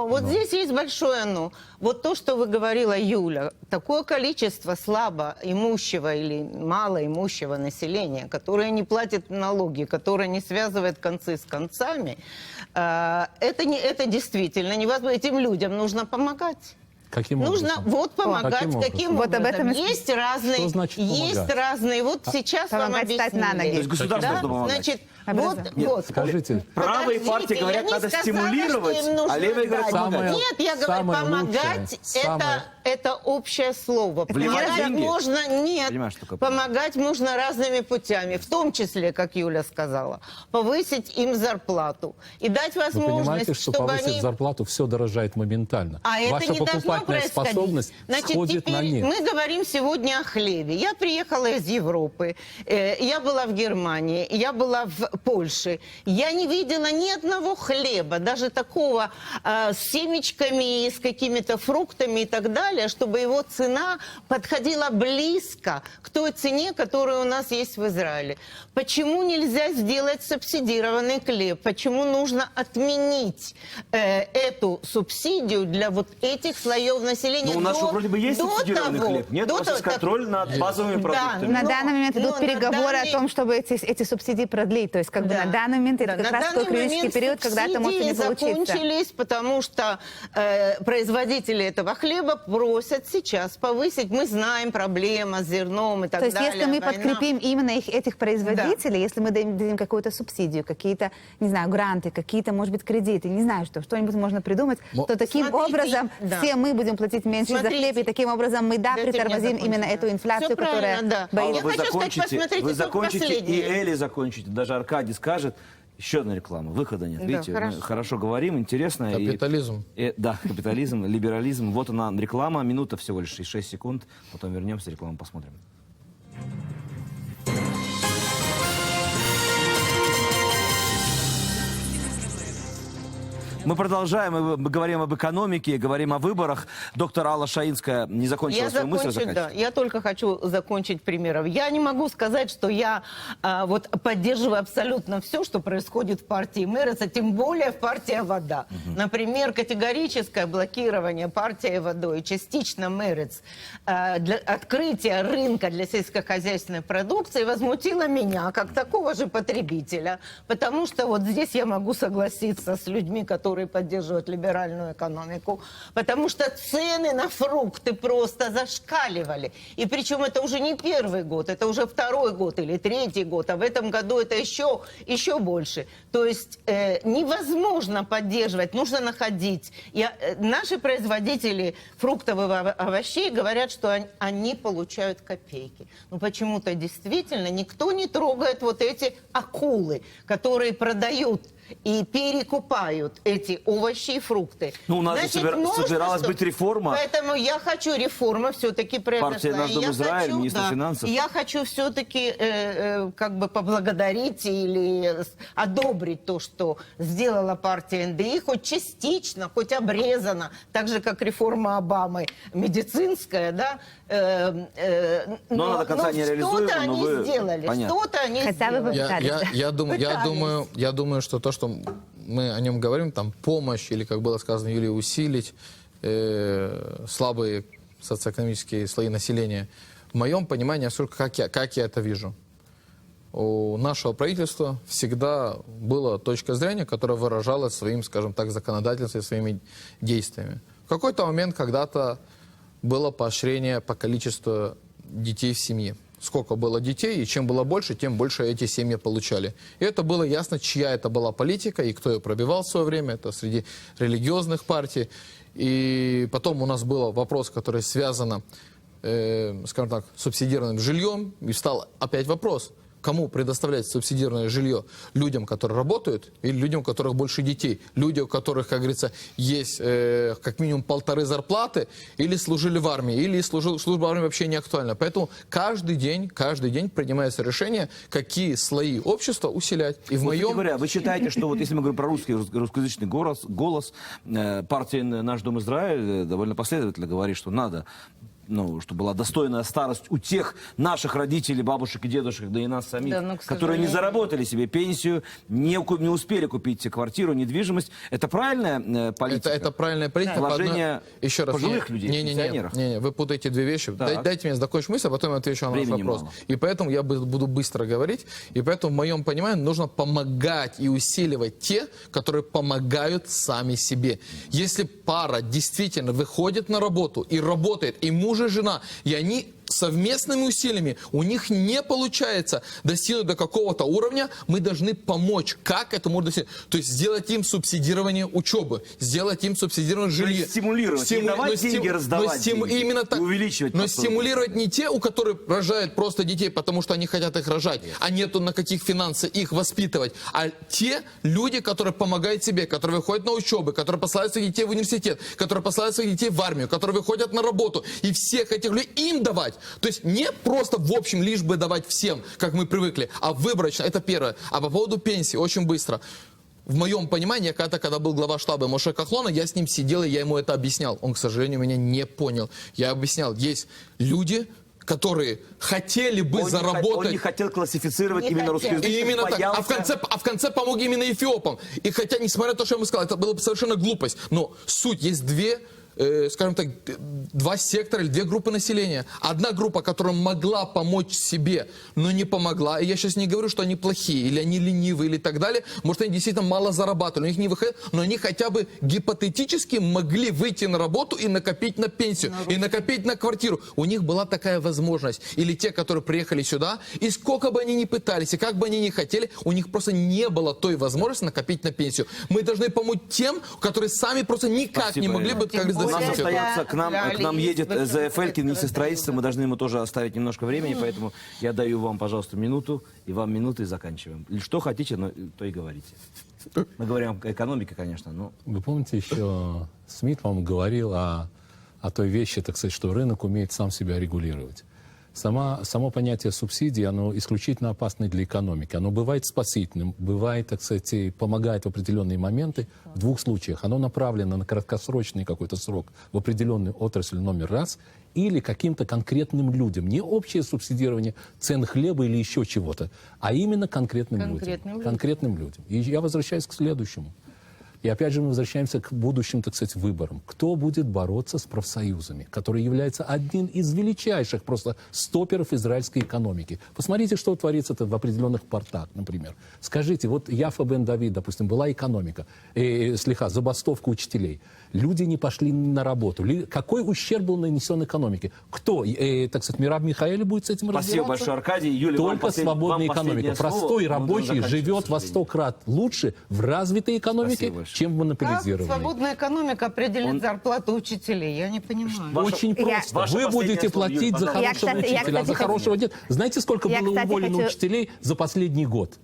Speaker 3: вот здесь есть большое но. Вот то, что вы говорила, Юля, такое количество слабо имущего или мало имущего населения, которое не платит налоги, которое не связывает концы с концами, это действительно невозможно. Этим людям нужно помогать.
Speaker 5: Каким
Speaker 3: Нужно
Speaker 5: образом?
Speaker 3: помогать.
Speaker 5: Каким образом?
Speaker 3: Каким
Speaker 4: Вот об
Speaker 3: образом?
Speaker 4: этом и-
Speaker 3: Есть разные,
Speaker 5: Что значит
Speaker 3: есть
Speaker 5: помогать?
Speaker 3: разные. Вот сейчас вам
Speaker 4: Помогать встать на
Speaker 3: объяснили.
Speaker 4: ноги.
Speaker 1: То есть государство
Speaker 3: Да?
Speaker 1: должно помогать.
Speaker 3: Значит,
Speaker 4: Образование.
Speaker 1: Нет,
Speaker 3: вот.
Speaker 5: Скажите,
Speaker 1: Правые
Speaker 3: Подождите,
Speaker 1: партии говорят,
Speaker 3: я не
Speaker 1: надо
Speaker 3: сказала,
Speaker 1: стимулировать,
Speaker 3: что им нужно
Speaker 1: а левые говорят,
Speaker 3: дать.
Speaker 1: помогать.
Speaker 3: Нет, я говорю,
Speaker 5: самое
Speaker 3: помогать
Speaker 5: лучшее,
Speaker 3: это общее слово.
Speaker 1: Вливать
Speaker 3: Помогать
Speaker 1: деньги?
Speaker 3: можно, нет,
Speaker 1: Понимаешь, что такое
Speaker 3: помогать можно разными путями, в том числе, как Юля сказала, повысить им зарплату и дать
Speaker 5: вы
Speaker 3: возможность,
Speaker 5: понимаете, что
Speaker 3: чтобы
Speaker 5: повысив
Speaker 3: они...
Speaker 5: зарплату, все дорожает моментально.
Speaker 3: А
Speaker 5: Ваша
Speaker 3: это не должно
Speaker 5: покупательная
Speaker 3: происходить.
Speaker 5: способность
Speaker 3: Значит,
Speaker 5: сходит
Speaker 3: теперь
Speaker 5: на нет.
Speaker 3: мы говорим сегодня о хлебе. Я приехала из Европы, я была в Германии, я была в Польше. Я не видела ни одного хлеба, даже такого с семечками, с какими-то фруктами и так далее, чтобы его цена подходила близко к той цене, которая у нас есть в Израиле. Почему нельзя сделать субсидированный хлеб? Почему нужно отменить эту субсидию для вот этих слоев населения?
Speaker 1: Ну, у нас же вроде бы есть
Speaker 3: до
Speaker 1: субсидированный
Speaker 3: того,
Speaker 1: хлеб. Нет,
Speaker 3: до
Speaker 1: у нас есть
Speaker 3: того,
Speaker 1: контроль над базовыми продуктами.
Speaker 4: На
Speaker 3: Но-
Speaker 4: данный момент идут
Speaker 3: но
Speaker 4: переговоры
Speaker 3: на
Speaker 4: о том, чтобы эти субсидии продлить. То есть как бы
Speaker 3: Да.
Speaker 4: на данный момент это
Speaker 3: Да,
Speaker 4: как
Speaker 3: на
Speaker 4: раз такой
Speaker 3: данный
Speaker 4: критический
Speaker 3: момент
Speaker 4: период, когда это может и не
Speaker 3: субсидии
Speaker 4: получиться.
Speaker 3: закончились, потому что производители этого хлеба просят сейчас повысить. Мы знаем проблема с зерном и так
Speaker 4: То есть
Speaker 3: далее.
Speaker 4: если мы
Speaker 3: война.
Speaker 4: подкрепим именно этих производителей, если мы дадим какую-то субсидию, какие-то, не знаю, гранты, какие-то, может быть, кредиты, не знаю, что-нибудь можно придумать, то таким
Speaker 3: Смотрите,
Speaker 4: образом
Speaker 3: да.
Speaker 4: все мы будем платить меньше за
Speaker 3: Смотрите.
Speaker 4: хлеб, и таким образом мы, да,
Speaker 3: Дайте мне
Speaker 4: притормозим
Speaker 3: закончить,
Speaker 4: именно
Speaker 3: да.
Speaker 4: эту инфляцию,
Speaker 3: Всё
Speaker 4: которая
Speaker 3: правильно, да.
Speaker 4: боится.
Speaker 3: Я хочу сказать, посмотрите,
Speaker 1: вы
Speaker 3: только
Speaker 1: закончите и
Speaker 3: последнее.
Speaker 1: Эли закончите. Даже Аркадий скажет. Еще одна реклама. Выхода нет.
Speaker 3: Да,
Speaker 1: Видите,
Speaker 3: хорошо.
Speaker 1: мы хорошо говорим, интересно.
Speaker 2: Капитализм.
Speaker 1: Да, капитализм, либерализм. Вот она, реклама. Минута всего лишь и 6 секунд. Потом вернемся, рекламу посмотрим. Мы продолжаем, мы говорим об экономике, говорим о выборах. Доктор Алла Шаинская не закончила свою мысль.
Speaker 3: Да, я только хочу закончить примером. Я не могу сказать, что я вот поддерживаю абсолютно все, что происходит в партии Мереца, тем более в партии Вода. Например, категорическое блокирование партии Водой, частично Мерец, для открытия рынка для сельскохозяйственной продукции возмутило меня, как такого же потребителя, потому что вот здесь я могу согласиться с людьми, которые поддерживают либеральную экономику, потому что цены на фрукты просто зашкаливали. И причем это уже не первый год, это уже второй год или третий год, а в этом году это еще больше. То есть невозможно поддерживать, нужно находить. Наши производители фруктов и овощей говорят, что они получают копейки. Но почему-то действительно никто не трогает вот эти акулы, которые продают и перекупают эти овощи и фрукты.
Speaker 1: Ну, у нас же собиралась быть реформа.
Speaker 3: Поэтому я хочу, реформа все-таки произошла.
Speaker 1: Партия «Наш дом Израиль», министр финансов.
Speaker 3: Я хочу все-таки как бы поблагодарить или одобрить то, что сделала партия НДИ, хоть частично, хоть обрезано, так же, как реформа Обамы медицинская, да.
Speaker 1: Но она до конца не реализуема,
Speaker 3: что-то
Speaker 1: но
Speaker 3: они
Speaker 1: вы...
Speaker 3: сделали,
Speaker 1: Понятно.
Speaker 3: что-то они
Speaker 4: Хотя бы
Speaker 3: сделали.
Speaker 2: Я думаю, что то, что мы о нем говорим, там помощь или, как было сказано Юлией, усилить слабые социоэкономические слои населения, в моем понимании, как я это вижу. У нашего правительства всегда была точка зрения, которая выражалась своим, скажем так, законодательством и своими действиями. В какой-то момент когда-то было поощрение по количеству детей в семье. Сколько было детей, и чем было больше, тем больше эти семьи получали. И это было ясно, чья это была политика, и кто ее пробивал в свое время. Это среди религиозных партий. И потом у нас был вопрос, который связан, скажем так, с субсидированным жильем. И встал опять вопрос, кому предоставлять субсидированное жилье? Людям, которые работают, или людям, у которых больше детей? Люди, у которых, как говорится, есть как минимум 1,5 зарплаты, или служили в армии, или служба в армии вообще не актуальна. Поэтому каждый день принимается решение, какие слои общества усилять. И в моем...
Speaker 1: говоря, вы считаете, что вот если мы говорим про русскоязычный голос, партия «Наш дом Израиль» довольно последовательно говорит, что надо, чтобы была достойная старость у тех наших родителей, бабушек и дедушек, да и нас самих,
Speaker 3: Да,
Speaker 1: которые не заработали себе пенсию, не успели купить квартиру, недвижимость. Это правильная политика?
Speaker 2: Это правильная политика.
Speaker 1: Положение
Speaker 2: еще раз,
Speaker 1: пожилых людей, пенсионеров.
Speaker 2: Не, вы путаете две вещи. Дайте мне закончить мысль, а потом я отвечу на ваш вопрос.
Speaker 1: Мало.
Speaker 2: И поэтому я буду быстро говорить. И поэтому, в моем понимании, нужно помогать и усиливать те, которые помогают сами себе. Если пара действительно выходит на работу и работает, и муж и жена, и они совместными усилиями, у них не получается достигнуть до какого-то уровня, мы должны помочь. Как это можно достигнуть? То есть сделать им субсидирование учебы, сделать им субсидирование жилья.
Speaker 1: Стимулировать, не давать деньги, раздавать деньги,
Speaker 2: именно так.
Speaker 1: И увеличивать.
Speaker 2: Но стимулировать не те, у которых рожают просто детей, потому что они хотят их рожать, а нету на каких финансах их воспитывать, а те люди, которые помогают себе, которые выходят на учебы, которые посылают своих детей в университет, которые посылают своих детей в армию, которые выходят на работу, и всех этих людей им давать. То есть не просто в общем лишь бы давать всем, как мы привыкли, а выборочно, это первое. А по поводу пенсии, очень быстро. В моем понимании, когда был глава штаба Моше Кахлона, я с ним сидел, и я ему это объяснял. Он, к сожалению, меня не понял. Я объяснял, есть люди, которые хотели бы заработать...
Speaker 1: Он не хотел классифицировать именно русскоязычных.
Speaker 2: Именно так. А в конце помог именно эфиопам. И хотя, несмотря на то, что я ему сказал, это была совершенно глупость. Но суть, есть скажем так, два сектора или две группы населения. Одна группа, которая могла помочь себе, но не помогла. И я сейчас не говорю, что они плохие, или они ленивые, или так далее. Может, они действительно мало зарабатывали, у них не выходит, но они хотя бы гипотетически могли выйти на работу и накопить на пенсию, и накопить на квартиру. У них была такая возможность. Или те, которые приехали сюда, и сколько бы они ни пытались, и как бы они ни хотели, у них просто не было той возможности накопить на пенсию. Мы должны помочь тем, которые сами просто никак не могли бы, как
Speaker 1: У нас остается, к нам едет ЗФЛ, министр строительства, мы должны ему тоже оставить немножко времени, поэтому я даю вам, пожалуйста, минуту, и вам минуту, и заканчиваем. Или что хотите, то и говорите. Мы говорим о экономике, конечно, но...
Speaker 5: Вы помните, еще Смит вам говорил о той вещи, так сказать, что рынок умеет сам себя регулировать. Само понятие субсидии, оно исключительно опасно для экономики. Оно бывает спасительным, бывает, так сказать, и помогает в определенные моменты. В двух случаях. Оно направлено на краткосрочный какой-то срок в определенную отрасль номер раз, или каким-то конкретным людям. Не общее субсидирование цен хлеба или еще чего-то, а именно конкретным людям. Конкретным людям. И я возвращаюсь к следующему. И опять же мы возвращаемся к будущим, так сказать, выборам. Кто будет бороться с профсоюзами, которые являются одним из величайших просто стоперов израильской экономики? Посмотрите, что творится в определенных портах, например. Скажите, вот Яфа бен Давид, допустим, была экономика, забастовка учителей. Люди не пошли на работу. Какой ущерб был нанесен экономике? Кто, так сказать, Мираб Михаэли будет с этим разбираться?
Speaker 1: Спасибо большое, Аркадий. Юлия,
Speaker 5: Только свободная экономика. Простой рабочий живет во 100 крат лучше в развитой экономике, чем в
Speaker 3: Как
Speaker 5: монополизированной.
Speaker 3: свободная экономика определит зарплату учителей? Я не понимаю.
Speaker 5: Очень просто.
Speaker 1: Ваше
Speaker 5: Вы будете
Speaker 1: последнее слово,
Speaker 5: платить
Speaker 1: Юль,
Speaker 5: за
Speaker 1: пожалуйста.
Speaker 5: хорошего учителя, а за хорошего нет. Знаете, сколько
Speaker 4: Я,
Speaker 5: было
Speaker 4: кстати,
Speaker 5: уволено
Speaker 4: хочу-
Speaker 5: учителей за последний год?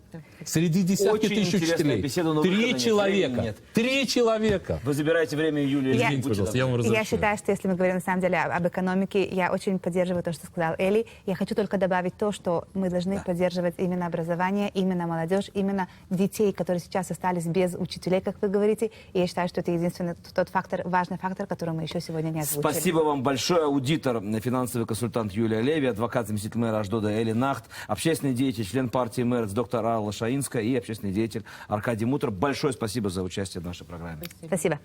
Speaker 5: Среди десятки
Speaker 1: Очень
Speaker 5: тысяч
Speaker 1: интересная
Speaker 5: учителей.
Speaker 1: беседа, но выхода
Speaker 5: 3
Speaker 1: нет,
Speaker 5: человека.
Speaker 1: времени нет.
Speaker 5: 3 человека.
Speaker 1: Вы забираете время Юлии.
Speaker 4: Я-
Speaker 1: Будьте
Speaker 5: Пожалуйста, я
Speaker 1: добры.
Speaker 5: вам разрешаю.
Speaker 4: Я считаю, что если мы говорим на самом деле об экономике, я очень поддерживаю то, что сказал Эли. Я хочу только добавить то, что мы должны поддерживать именно образование, именно молодежь, именно детей, которые сейчас остались без учителей, как вы говорите. И я считаю, что это единственный тот фактор, важный фактор, который мы еще сегодня не озвучили.
Speaker 1: Спасибо вам большое. Аудитор, финансовый консультант Юлия Леви, адвокат, заместитель мэра Ашдода Эли Нахт, общественный деятель, член партии Мэрц доктор Алла Шаинская и общественный деятель Аркадий Мутр. Большое спасибо за участие в нашей программе.
Speaker 4: Спасибо.